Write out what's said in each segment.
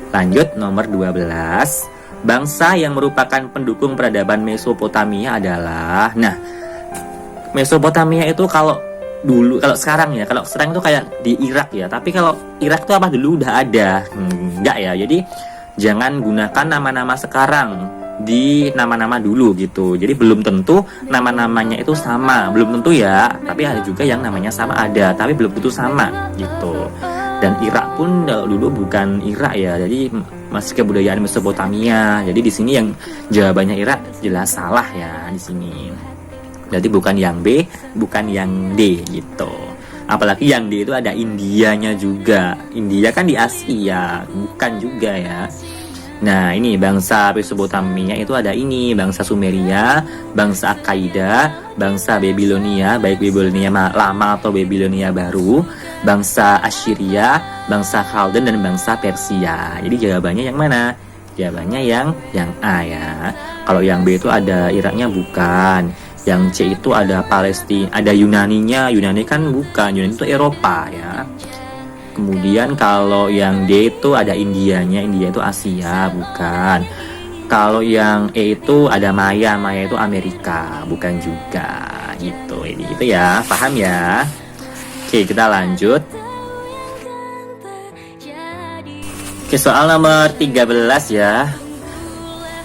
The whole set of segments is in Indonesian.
Lanjut nomor 12. Bangsa yang merupakan pendukung peradaban Mesopotamia adalah, nah, Mesopotamia itu kalau sekarang itu kayak di Irak ya. Tapi kalau Irak itu apa dulu udah ada? Enggak ya. Jadi jangan gunakan nama-nama sekarang di nama-nama dulu gitu. Jadi belum tentu nama-namanya itu sama, belum tentu ya. Tapi ada juga yang namanya sama ada, tapi belum tentu sama gitu. Dan Irak pun dulu bukan Irak ya. Jadi masih kebudayaan Mesopotamia. Jadi di sini yang jawabannya Irak jelas salah ya di sini. Jadi bukan yang B, bukan yang D gitu. Apalagi yang D itu ada Indianya juga. India kan di Asia, bukan juga ya. Nah, ini bangsa Mesopotamia itu ada ini, bangsa Sumeria, bangsa Akkaida, bangsa Babilonia, baik Babilonia lama atau Babilonia baru, bangsa Assyria, bangsa Khaldan dan bangsa Persia. Jadi jawabannya yang mana? Jawabannya yang A ya. Kalau yang B itu ada Iraknya bukan. Yang C itu ada Palestina, ada Yunaninya. Yunani kan bukan, Yunani itu Eropa ya. Kemudian kalau yang D itu ada Indianya, India itu Asia, bukan. Kalau yang E itu ada Maya, Maya itu Amerika, bukan juga gitu. Ini itu ya, paham ya? Oke, kita lanjut. Oke, soal nomor 13 ya.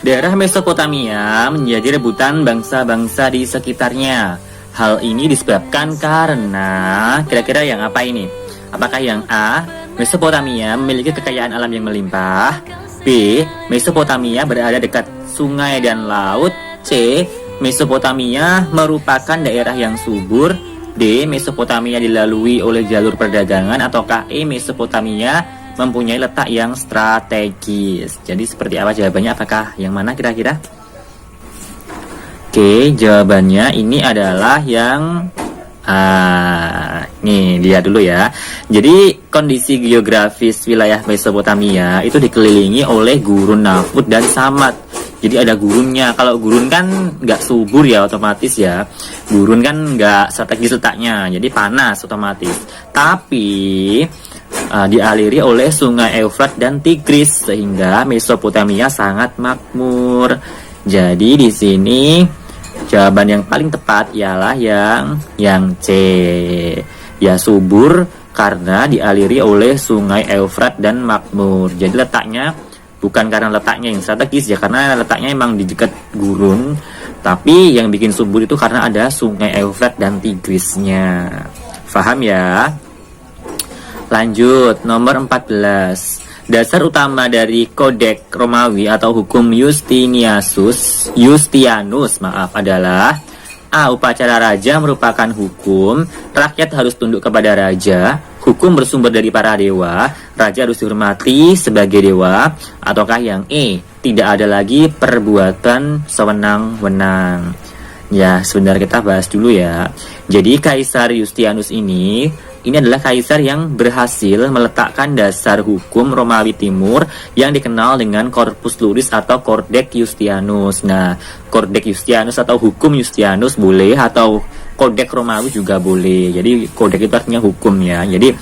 Daerah Mesopotamia menjadi rebutan bangsa-bangsa di sekitarnya. Hal ini disebabkan karena kira-kira yang apa ini? Apakah yang A, Mesopotamia memiliki kekayaan alam yang melimpah? B, Mesopotamia berada dekat sungai dan laut? C, Mesopotamia merupakan daerah yang subur? D, Mesopotamia dilalui oleh jalur perdagangan? Ataukah E, Mesopotamia mempunyai letak yang strategis? Jadi seperti apa jawabannya? Apakah yang mana kira-kira? Oke, jawabannya ini adalah yang nih lihat dulu ya. Jadi kondisi geografis wilayah Mesopotamia itu dikelilingi oleh gurun Nafut dan Samad. Jadi ada gurunnya. Kalau gurun kan nggak subur ya otomatis ya. Gurun kan nggak strategis letaknya, jadi panas otomatis. Tapi dialiri oleh sungai Eufrat dan Tigris sehingga Mesopotamia sangat makmur. Jadi di sini jawaban yang paling tepat ialah yang C. Ya, subur karena dialiri oleh sungai Eufrat dan makmur. Jadi letaknya bukan karena letaknya yang strategis ya, karena letaknya emang di dekat gurun. Tapi yang bikin subur itu karena ada sungai Eufrat dan Tigrisnya. Paham ya? Lanjut, nomor 14. Dasar utama dari Kodeks Romawi atau hukum Yustianus adalah A. Upacara raja merupakan hukum, rakyat harus tunduk kepada raja, hukum bersumber dari para dewa, raja harus dihormati sebagai dewa. Ataukah yang E. Tidak ada lagi perbuatan sewenang-wenang. Ya, sebentar kita bahas dulu ya. Jadi Kaisar Yustianus ini adalah kaisar yang berhasil meletakkan dasar hukum Romawi Timur yang dikenal dengan Corpus Juris atau Kodeks Yustianus. Nah, Kodeks Yustianus atau hukum Yustianus boleh, atau Kodeks Romawi juga boleh. Jadi kodeks itu artinya hukum ya. Jadi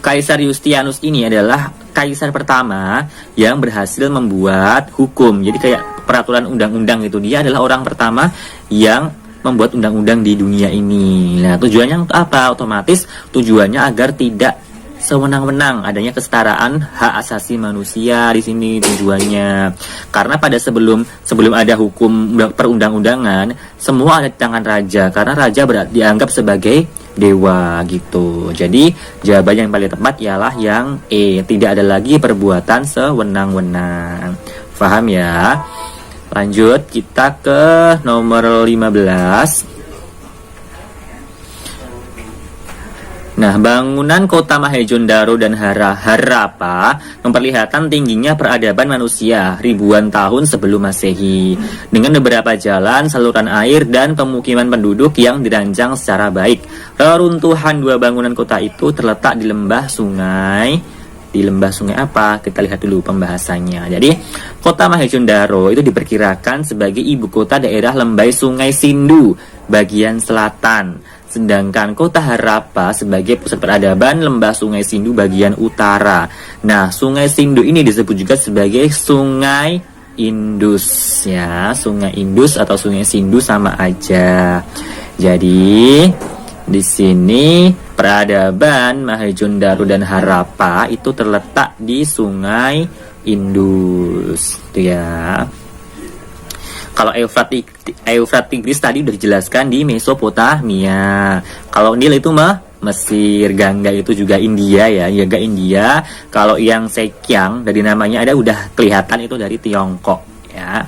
Kaisar Yustianus ini adalah kaisar pertama yang berhasil membuat hukum. Jadi kayak peraturan undang-undang itu. Dia adalah orang pertama yang membuat undang-undang di dunia ini. Nah, tujuannya untuk apa? Otomatis tujuannya agar tidak sewenang-wenang, adanya kesetaraan hak asasi manusia di sini tujuannya. Karena pada sebelum ada hukum perundang-undangan, semua ada di tangan raja, karena raja dianggap sebagai dewa gitu. Jadi jawaban yang paling tepat ialah yang E, tidak ada lagi perbuatan sewenang-wenang. Paham ya? Lanjut, kita ke nomor 15. Nah, bangunan kota Mohenjo-daro dan Harappa memperlihatkan tingginya peradaban manusia ribuan tahun sebelum Masehi, dengan beberapa jalan, saluran air, dan pemukiman penduduk yang dirancang secara baik. Reruntuhan dua bangunan kota itu terletak di lembah sungai. Di lembah sungai apa? Kita lihat dulu pembahasannya. Jadi, kota Mohenjo-daro itu diperkirakan sebagai ibu kota daerah lembah sungai Sindu bagian selatan. Sedangkan kota Harappa sebagai pusat peradaban lembah Sungai Sindu bagian utara. Nah, Sungai Sindu ini disebut juga sebagai Sungai Indus ya. Sungai Indus atau Sungai Sindu sama aja. Jadi di sini peradaban Mohenjo-daro dan Harappa itu terletak di Sungai Indus, gitu ya. Kalau Eufrat Tigris tadi udah dijelaskan di Mesopotamia. Kalau Nil itu Mesir, Gangga itu juga India ya, Gangga India. Kalau yang Sekiang dari namanya ada udah kelihatan itu dari Tiongkok ya.